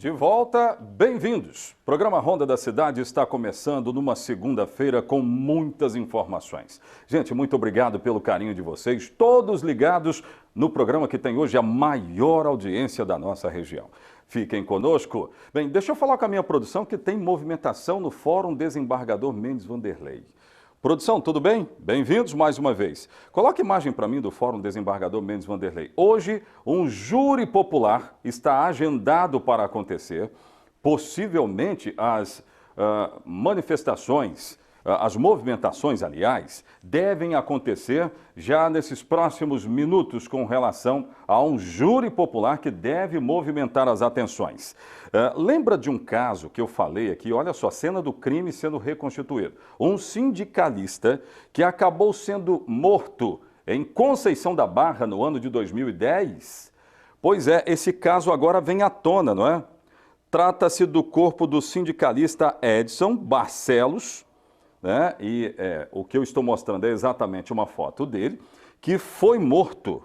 De volta, bem-vindos. O programa Ronda da Cidade está começando numa segunda-feira com muitas informações. Gente, muito obrigado pelo carinho de vocês, todos ligados no programa que tem hoje a maior audiência da nossa região. Fiquem conosco. Bem, deixa eu falar com a minha produção que tem movimentação no Fórum Desembargador Mendes Vanderlei. Produção, tudo bem? Bem-vindos mais uma vez. Coloque imagem para mim do Fórum Desembargador Mendes Vanderlei. Hoje, um júri popular está agendado para acontecer. Possivelmente, as manifestações, as movimentações, aliás, devem acontecer já nesses próximos minutos com relação a um júri popular que deve movimentar as atenções. Lembra de um caso que eu falei aqui, olha só, cena do crime sendo reconstituído. Um sindicalista que acabou sendo morto em Conceição da Barra no ano de 2010. Pois é, esse caso agora vem à tona, não é? Trata-se do corpo do sindicalista Edson Barcelos, né? O que eu estou mostrando é exatamente uma foto dele, que foi morto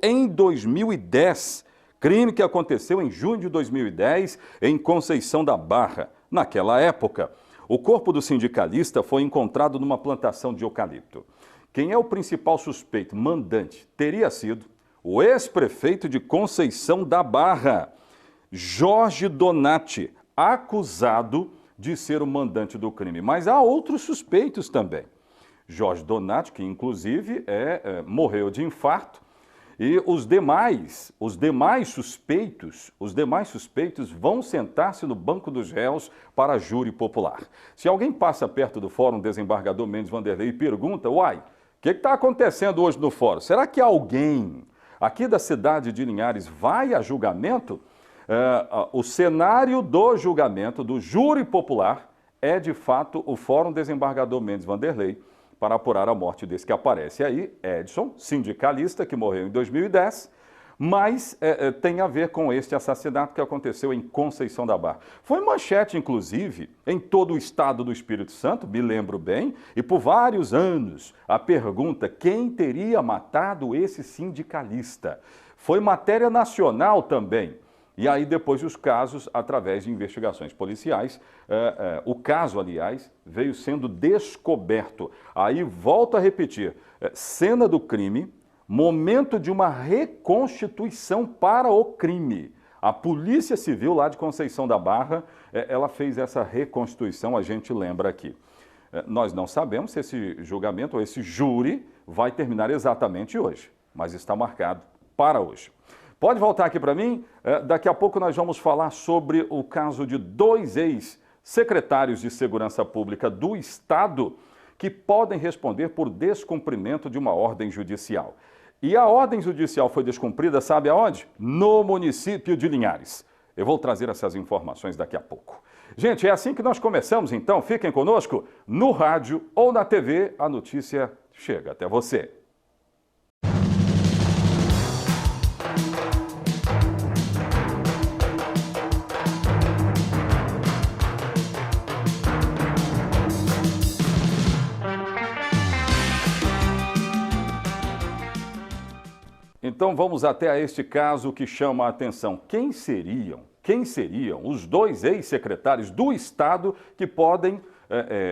em 2010, crime que aconteceu em junho de 2010 em Conceição da Barra. Naquela época, o corpo do sindicalista foi encontrado numa plantação de eucalipto. Quem é o principal suspeito, mandante, teria sido o ex-prefeito de Conceição da Barra, Jorge Donati, acusado de ser o mandante do crime. Mas há outros suspeitos também. Jorge Donati, que inclusive morreu de infarto, e os demais suspeitos vão sentar-se no banco dos réus para júri popular. Se alguém passa perto do Fórum Desembargador Mendes Vanderlei e pergunta, uai, o que está acontecendo hoje no fórum? Será que alguém aqui da cidade de Linhares vai a julgamento? O cenário do julgamento, do júri popular, é de fato o Fórum Desembargador Mendes Vanderlei para apurar a morte desse que aparece aí, Edson, sindicalista, que morreu em 2010, mas tem a ver com este assassinato que aconteceu em Conceição da Barra. Foi manchete, inclusive, em todo o estado do Espírito Santo, me lembro bem, e por vários anos a pergunta, quem teria matado esse sindicalista? Foi matéria nacional também. E aí depois os casos, através de investigações policiais, o caso, aliás, veio sendo descoberto. Aí volto a repetir, cena do crime, momento de uma reconstituição para o crime. A Polícia Civil lá de Conceição da Barra, ela fez essa reconstituição, a gente lembra aqui. Nós não sabemos se esse julgamento ou esse júri vai terminar exatamente hoje, mas está marcado para hoje. Pode voltar aqui para mim? Daqui a pouco nós vamos falar sobre o caso de 2 ex-secretários de Segurança Pública do Estado que podem responder por descumprimento de uma ordem judicial. E a ordem judicial foi descumprida, sabe aonde? No município de Linhares. Eu vou trazer essas informações daqui a pouco. Gente, é assim que nós começamos, então. Fiquem conosco no rádio ou na TV. A notícia chega até você. Então vamos até a este caso que chama a atenção. Quem seriam os 2 ex-secretários do Estado que podem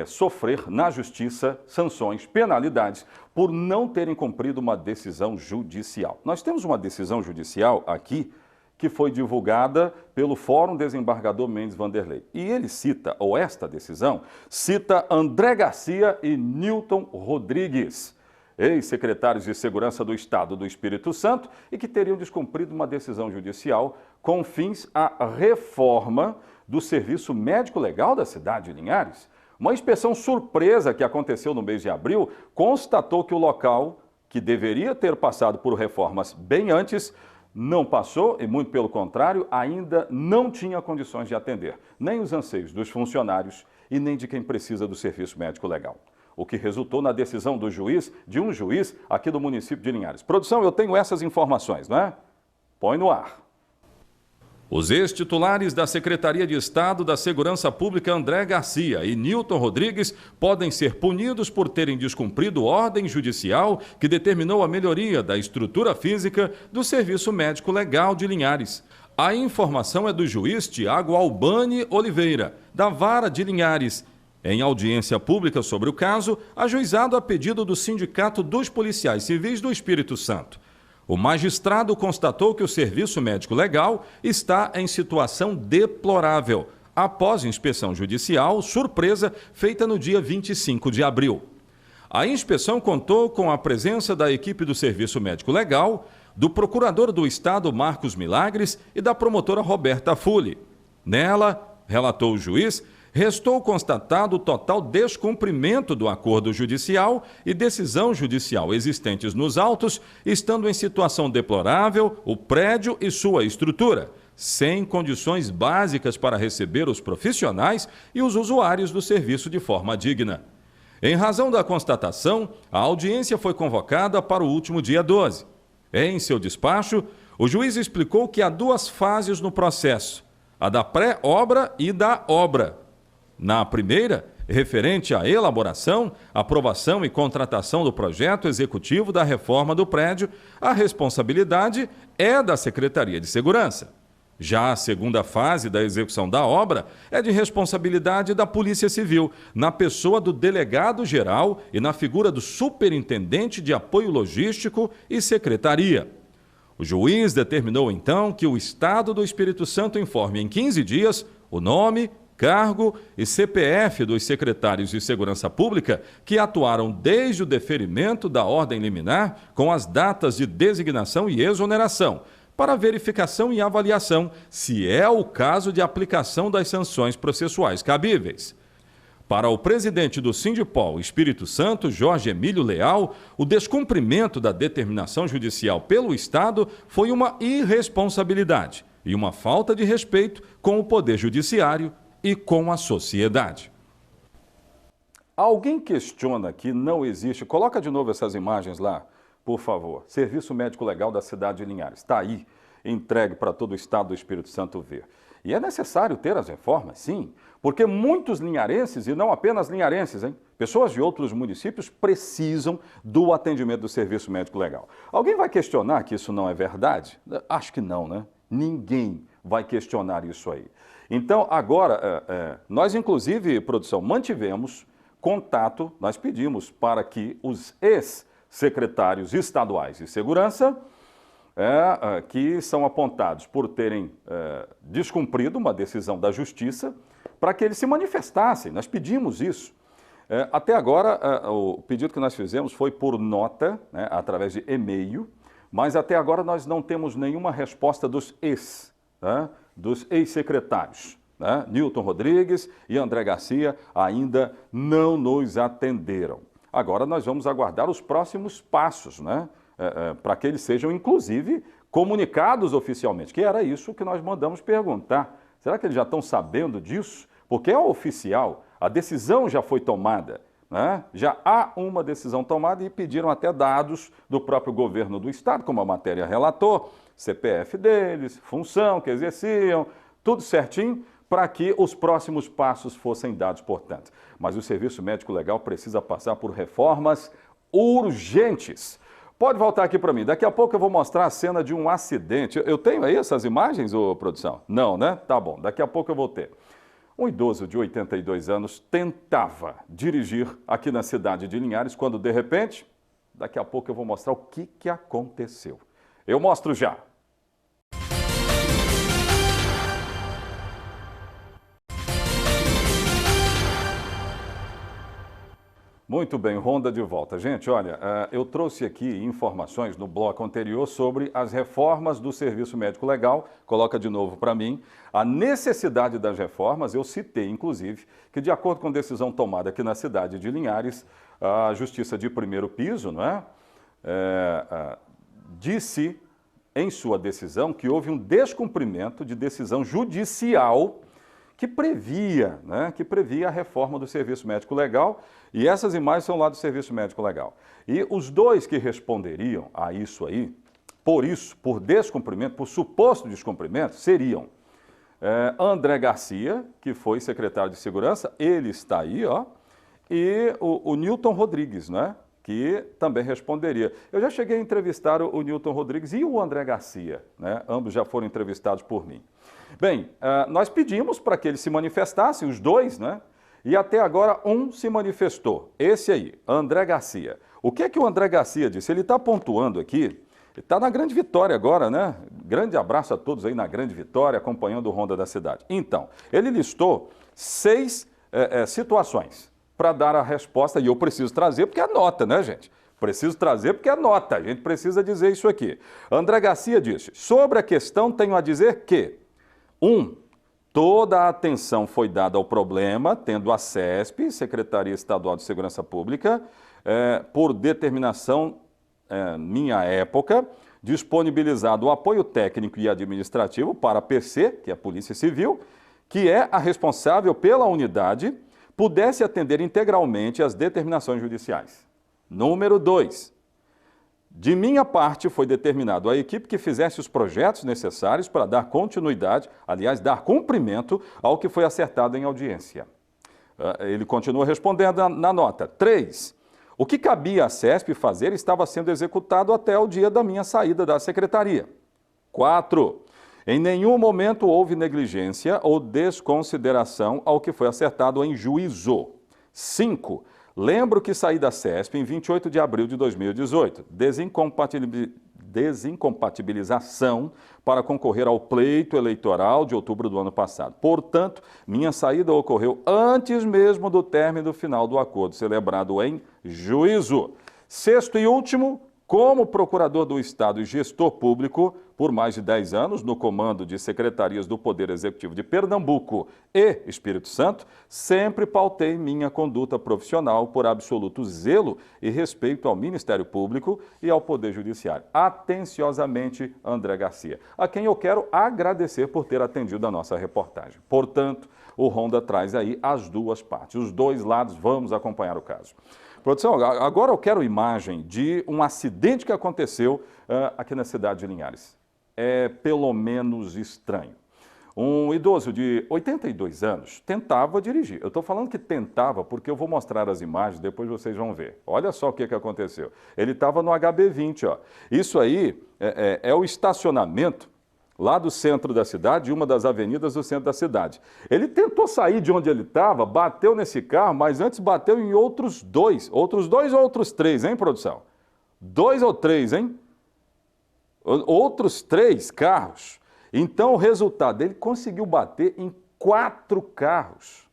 sofrer na justiça sanções, penalidades, por não terem cumprido uma decisão judicial? Nós temos uma decisão judicial aqui que foi divulgada pelo Fórum Desembargador Mendes Vanderlei. E ele cita, ou esta decisão, cita André Garcia e Nilton Rodrigues, ex-secretários de Segurança do Estado do Espírito Santo e que teriam descumprido uma decisão judicial com fins à reforma do Serviço Médico Legal da cidade de Linhares. Uma inspeção surpresa que aconteceu no mês de abril constatou que o local, que deveria ter passado por reformas bem antes, não passou e, muito pelo contrário, ainda não tinha condições de atender nem os anseios dos funcionários e nem de quem precisa do Serviço Médico Legal. O que resultou na decisão de um juiz aqui do município de Linhares. Produção, eu tenho essas informações, não é? Põe no ar. Os ex-titulares da Secretaria de Estado da Segurança Pública André Garcia e Nilton Rodrigues podem ser punidos por terem descumprido ordem judicial que determinou a melhoria da estrutura física do Serviço Médico Legal de Linhares. A informação é do juiz Tiago Albani Oliveira, da Vara de Linhares. Em audiência pública sobre o caso, ajuizado a pedido do Sindicato dos Policiais Civis do Espírito Santo. O magistrado constatou que o Serviço Médico Legal está em situação deplorável, após inspeção judicial surpresa feita no dia 25 de abril. A inspeção contou com a presença da equipe do Serviço Médico Legal, do Procurador do Estado Marcos Milagres e da promotora Roberta Fulli. Nela, relatou o juiz, restou constatado o total descumprimento do acordo judicial e decisão judicial existentes nos autos, estando em situação deplorável o prédio e sua estrutura, sem condições básicas para receber os profissionais e os usuários do serviço de forma digna. Em razão da constatação, a audiência foi convocada para o último dia 12. Em seu despacho, o juiz explicou que há duas fases no processo, a da pré-obra e da obra. Na primeira, referente à elaboração, aprovação e contratação do projeto executivo da reforma do prédio, a responsabilidade é da Secretaria de Segurança. Já a segunda fase da execução da obra é de responsabilidade da Polícia Civil, na pessoa do delegado-geral e na figura do superintendente de apoio logístico e secretaria. O juiz determinou então que o Estado do Espírito Santo informe em 15 dias o nome, cargo e CPF dos secretários de Segurança Pública que atuaram desde o deferimento da ordem liminar com as datas de designação e exoneração, para verificação e avaliação se é o caso de aplicação das sanções processuais cabíveis. Para o presidente do Sindipol Espírito Santo, Jorge Emílio Leal, o descumprimento da determinação judicial pelo Estado foi uma irresponsabilidade e uma falta de respeito com o Poder Judiciário e com a sociedade. Alguém questiona que não existe... Coloca de novo essas imagens lá, por favor. Serviço Médico Legal da cidade de Linhares. Está aí, entregue para todo o Estado do Espírito Santo ver. E é necessário ter as reformas, sim, porque muitos linharenses, e não apenas linharenses, pessoas de outros municípios precisam do atendimento do Serviço Médico Legal. Alguém vai questionar que isso não é verdade? Acho que não, né? Ninguém vai questionar isso aí. Então, agora, nós inclusive, produção, mantivemos contato, nós pedimos para que os ex-secretários estaduais de segurança, que são apontados por terem descumprido uma decisão da Justiça, para que eles se manifestassem. Nós pedimos isso. Até agora, o pedido que nós fizemos foi por nota, através de e-mail, mas até agora nós não temos nenhuma resposta dos ex-secretários. Nilton Rodrigues e André Garcia ainda não nos atenderam. Agora nós vamos aguardar os próximos passos, para que eles sejam, inclusive, comunicados oficialmente, que era isso que nós mandamos perguntar. Será que eles já estão sabendo disso? Porque é oficial, a decisão já foi tomada, já há uma decisão tomada e pediram até dados do próprio governo do Estado, como a matéria relatou, CPF deles, função que exerciam, tudo certinho, para que os próximos passos fossem dados, portanto. Mas o Serviço Médico Legal precisa passar por reformas urgentes. Pode voltar aqui para mim, daqui a pouco eu vou mostrar a cena de um acidente. Eu tenho aí essas imagens, ô produção? Não, né? Tá bom, daqui a pouco eu vou ter. Um idoso de 82 anos tentava dirigir aqui na cidade de Linhares, quando de repente, daqui a pouco eu vou mostrar o que aconteceu. Eu mostro já. Muito bem, Ronda de volta. Gente, olha, eu trouxe aqui informações no bloco anterior sobre as reformas do Serviço Médico Legal. Coloca de novo para mim. A necessidade das reformas, eu citei, inclusive, que de acordo com decisão tomada aqui na cidade de Linhares, a Justiça de Primeiro Piso, disse em sua decisão que houve um descumprimento de decisão judicial que previa a reforma do Serviço Médico Legal, e essas imagens são lá do Serviço Médico Legal. E os dois que responderiam a isso aí, por descumprimento, por suposto descumprimento, seriam André Garcia, que foi secretário de Segurança, ele está aí, e o Nilton Rodrigues, que também responderia. Eu já cheguei a entrevistar o Newton Rodrigues e o André Garcia, né? Ambos já foram entrevistados por mim. Bem, nós pedimos para que eles se manifestassem, os dois, né? E até agora um se manifestou, esse aí, André Garcia. O que é que o André Garcia disse? Ele está pontuando aqui, está na Grande Vitória agora, né? Grande abraço a todos aí na Grande Vitória, acompanhando o Ronda da Cidade. Então, ele listou 6 situações para dar a resposta, e eu preciso trazer porque é nota, né, gente? Preciso trazer porque é nota, a gente precisa dizer isso aqui. André Garcia disse, sobre a questão tenho a dizer que, 1. Toda a atenção foi dada ao problema, tendo a CESP, Secretaria Estadual de Segurança Pública, por determinação minha época, disponibilizado o apoio técnico e administrativo para a PC, que é a Polícia Civil, que é a responsável pela unidade, pudesse atender integralmente às determinações judiciais. Número 2. De minha parte, foi determinado a equipe que fizesse os projetos necessários para dar continuidade, aliás, dar cumprimento ao que foi acertado em audiência. Ele continua respondendo na nota. 3. O que cabia à CESP fazer estava sendo executado até o dia da minha saída da secretaria. 4. Em nenhum momento houve negligência ou desconsideração ao que foi acertado em juízo. 5. Lembro que saí da CESP em 28 de abril de 2018. Desincompatibilização para concorrer ao pleito eleitoral de outubro do ano passado. Portanto, minha saída ocorreu antes mesmo do término final do acordo celebrado em juízo. 6º e último, como procurador do Estado e gestor público por mais de 10 anos, no comando de secretarias do Poder Executivo de Pernambuco e Espírito Santo, sempre pautei minha conduta profissional por absoluto zelo e respeito ao Ministério Público e ao Poder Judiciário. Atenciosamente, André Garcia, a quem eu quero agradecer por ter atendido a nossa reportagem. Portanto, o Ronda traz aí as duas partes, os dois lados, vamos acompanhar o caso. Produção, agora eu quero imagem de um acidente que aconteceu aqui na cidade de Linhares. É pelo menos estranho. Um idoso de 82 anos tentava dirigir. Eu estou falando que tentava porque eu vou mostrar as imagens, depois vocês vão ver. Olha só o que aconteceu. Ele estava no HB20, ó. Isso aí é o estacionamento lá do centro da cidade, uma das avenidas do centro da cidade. Ele tentou sair de onde ele estava, bateu nesse carro, mas antes bateu em outros dois ou outros 3, hein, produção? 2 ou 3, hein? Outros 3 carros. Então, o resultado, ele conseguiu bater em 4 carros.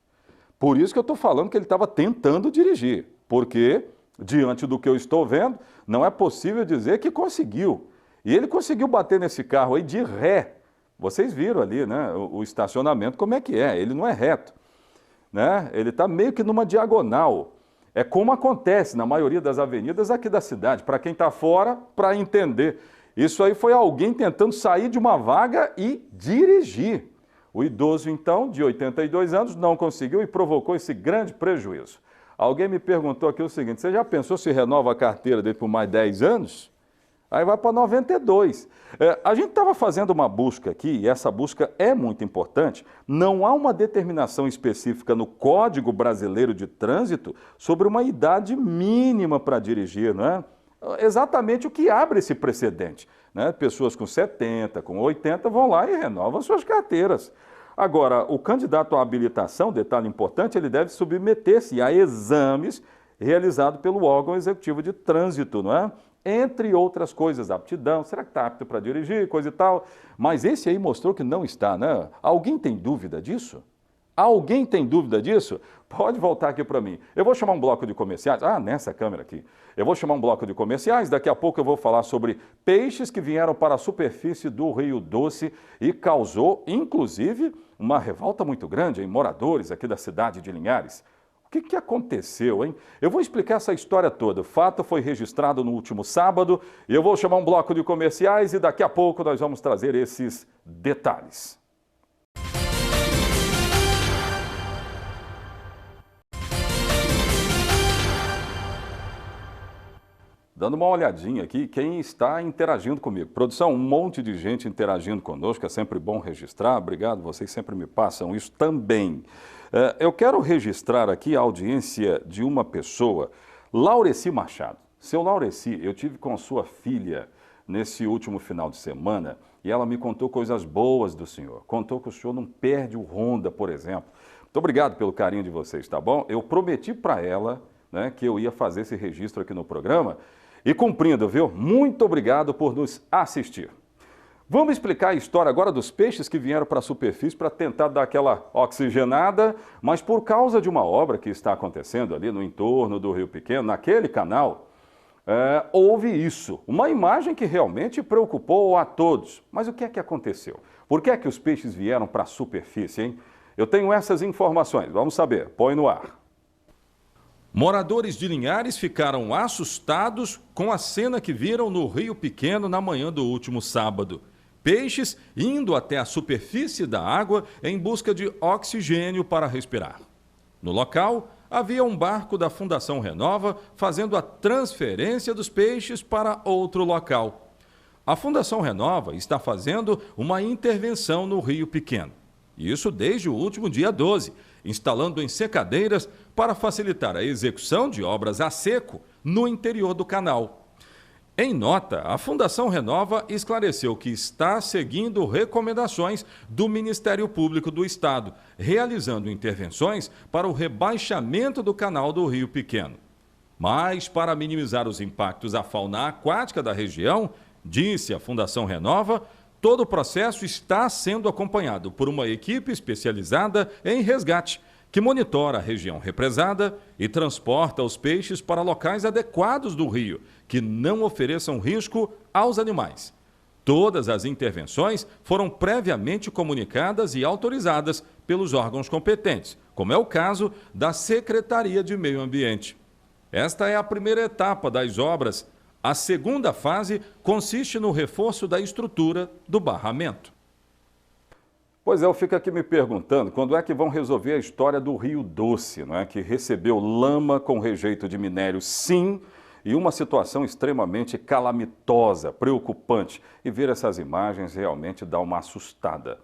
Por isso que eu estou falando que ele estava tentando dirigir, porque, diante do que eu estou vendo, não é possível dizer que conseguiu. E ele conseguiu bater nesse carro aí de ré. Vocês viram ali, né, o estacionamento, como é que é, ele não é reto, né? Ele está meio que numa diagonal. É como acontece na maioria das avenidas aqui da cidade, para quem está fora, para entender. Isso aí foi alguém tentando sair de uma vaga e dirigir. O idoso, então, de 82 anos, não conseguiu e provocou esse grande prejuízo. Alguém me perguntou aqui o seguinte, você já pensou se renova a carteira dele por mais 10 anos? Aí vai para 92. A gente estava fazendo uma busca aqui, e essa busca é muito importante. Não há uma determinação específica no Código Brasileiro de Trânsito sobre uma idade mínima para dirigir, não é? Exatamente o que abre esse precedente, né? Pessoas com 70, com 80 vão lá e renovam suas carteiras. Agora, o candidato à habilitação, detalhe importante, ele deve submeter-se a exames realizados pelo órgão executivo de trânsito, não é? Entre outras coisas, aptidão, será que está apto para dirigir, coisa e tal. Mas esse aí mostrou que não está, né? Alguém tem dúvida disso? Alguém tem dúvida disso? Pode voltar aqui para mim. Eu vou chamar um bloco de comerciais. Nessa câmera aqui. Eu vou chamar um bloco de comerciais. Daqui a pouco eu vou falar sobre peixes que vieram para a superfície do Rio Doce e causou, inclusive, uma revolta muito grande em moradores aqui da cidade de Linhares. O que aconteceu, hein? Eu vou explicar essa história toda. O fato foi registrado no último sábado. Eu vou chamar um bloco de comerciais e daqui a pouco nós vamos trazer esses detalhes. Dando uma olhadinha aqui, quem está interagindo comigo. Produção, um monte de gente interagindo conosco, é sempre bom registrar. Obrigado, vocês sempre me passam isso também. Eu quero registrar aqui a audiência de uma pessoa Laureci Machado. Seu Laureci, eu tive com sua filha nesse último final de semana e ela me contou coisas boas do senhor. Contou que o senhor não perde o Honda, por exemplo. Muito obrigado pelo carinho de vocês, tá bom? Eu prometi para ela, né, que eu ia fazer esse registro aqui no programa e cumprindo, viu? Muito obrigado por nos assistir. Vamos explicar a história agora dos peixes que vieram para a superfície para tentar dar aquela oxigenada, mas por causa de uma obra que está acontecendo ali no entorno do Rio Pequeno, naquele canal, houve isso. Uma imagem que realmente preocupou a todos. Mas o que é que aconteceu? Por que é que os peixes vieram para a superfície, hein? Eu tenho essas informações, vamos saber. Põe no ar. Moradores de Linhares ficaram assustados com a cena que viram no Rio Pequeno na manhã do último sábado. Peixes indo até a superfície da água em busca de oxigênio para respirar. No local, havia um barco da Fundação Renova fazendo a transferência dos peixes para outro local. A Fundação Renova está fazendo uma intervenção no Rio Pequeno. Isso desde o último dia 12, instalando ensecadeiras para facilitar a execução de obras a seco no interior do canal. Em nota, a Fundação Renova esclareceu que está seguindo recomendações do Ministério Público do Estado, realizando intervenções para o rebaixamento do canal do Rio Pequeno. Mas, para minimizar os impactos à fauna aquática da região, disse a Fundação Renova, todo o processo está sendo acompanhado por uma equipe especializada em resgate, que monitora a região represada e transporta os peixes para locais adequados do rio, que não ofereçam risco aos animais. Todas as intervenções foram previamente comunicadas e autorizadas pelos órgãos competentes, como é o caso da Secretaria de Meio Ambiente. Esta é a primeira etapa das obras. A segunda fase consiste no reforço da estrutura do barramento. Pois é, eu fico aqui me perguntando quando é que vão resolver a história do Rio Doce, não é? Que recebeu lama com rejeito de minério, sim, e uma situação extremamente calamitosa, preocupante. E ver essas imagens realmente dá uma assustada.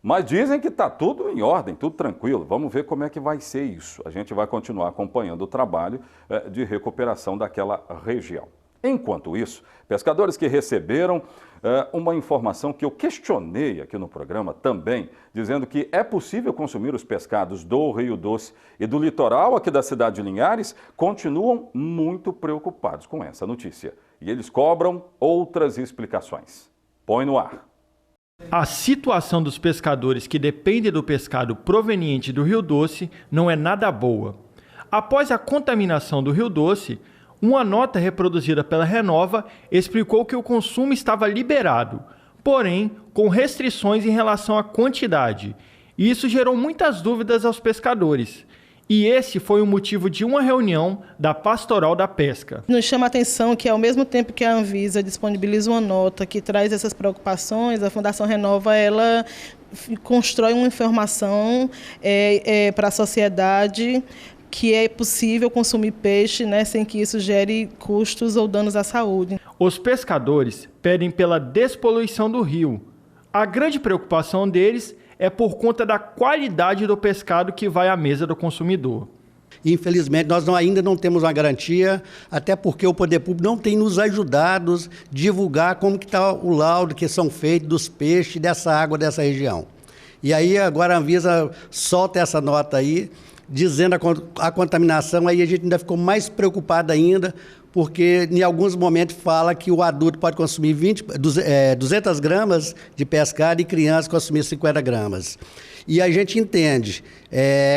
Mas dizem que está tudo em ordem, tudo tranquilo. Vamos ver como é que vai ser isso. A gente vai continuar acompanhando o trabalho de recuperação daquela região. Enquanto isso, pescadores que receberam uma informação que eu questionei aqui no programa também, dizendo que é possível consumir os pescados do Rio Doce e do litoral aqui da cidade de Linhares, continuam muito preocupados com essa notícia. E eles cobram outras explicações. Põe no ar. A situação dos pescadores que dependem do pescado proveniente do Rio Doce não é nada boa. Após a contaminação do Rio Doce, uma nota reproduzida pela Renova explicou que o consumo estava liberado, porém com restrições em relação à quantidade. E isso gerou muitas dúvidas aos pescadores. E esse foi o motivo de uma reunião da Pastoral da Pesca. Nos chama a atenção que, ao mesmo tempo que a Anvisa disponibiliza uma nota que traz essas preocupações, a Fundação Renova ela constrói uma informação para a sociedade que é possível consumir peixe, né, sem que isso gere custos ou danos à saúde. Os pescadores pedem pela despoluição do rio. A grande preocupação deles é por conta da qualidade do pescado que vai à mesa do consumidor. Infelizmente, nós ainda não temos uma garantia, até porque o poder público não tem nos ajudado a divulgar como que está o laudo que são feitos dos peixes dessa água dessa região. E aí agora a Anvisa solta essa nota aí, dizendo a contaminação, aí a gente ainda ficou mais preocupado ainda, porque em alguns momentos fala que o adulto pode consumir 200 gramas de pescado e criança consumir 50 gramas. E a gente entende,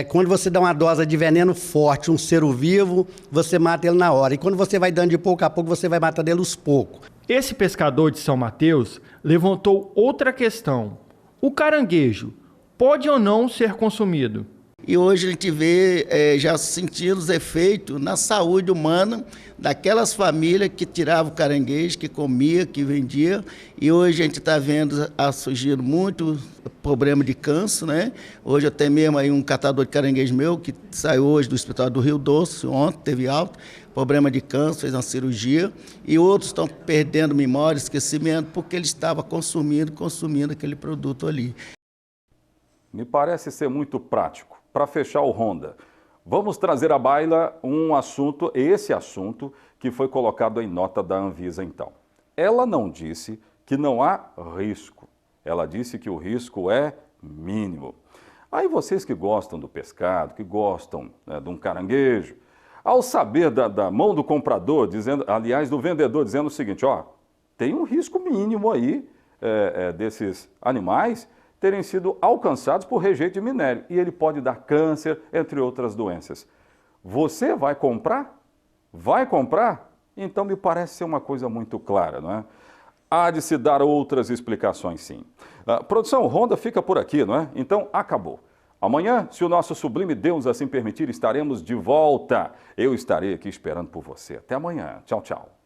quando você dá uma dose de veneno forte, um ser vivo, você mata ele na hora. E quando você vai dando de pouco a pouco, você vai matando ele aos poucos. Esse pescador de São Mateus levantou outra questão. O caranguejo pode ou não ser consumido? E hoje a gente vê já sentindo os efeitos na saúde humana daquelas famílias que tiravam o caranguejo, que comia, que vendia. E hoje a gente está vendo surgir muito problema de câncer, né? Hoje eu tenho mesmo aí um catador de caranguejo meu que saiu hoje do hospital do Rio Doce, ontem teve alta, problema de câncer, fez uma cirurgia. E outros estão perdendo memória, esquecimento, porque ele estava consumindo aquele produto ali. Me parece ser muito prático. Para fechar o Honda, Vamos trazer à baila esse assunto que foi colocado em nota da Anvisa então. Ela não disse que não há risco, ela disse que o risco é mínimo. Aí vocês que gostam do pescado, que gostam de um caranguejo, ao saber da mão do comprador, aliás do vendedor, dizendo o seguinte, ó, tem um risco mínimo aí desses animais terem sido alcançados por rejeito de minério e ele pode dar câncer, entre outras doenças. Você vai comprar? Vai comprar? Então me parece ser uma coisa muito clara, não é? Há de se dar outras explicações, sim. Produção, Ronda fica por aqui, não é? Então acabou. Amanhã, se o nosso sublime Deus assim permitir, estaremos de volta. Eu estarei aqui esperando por você. Até amanhã. Tchau, tchau.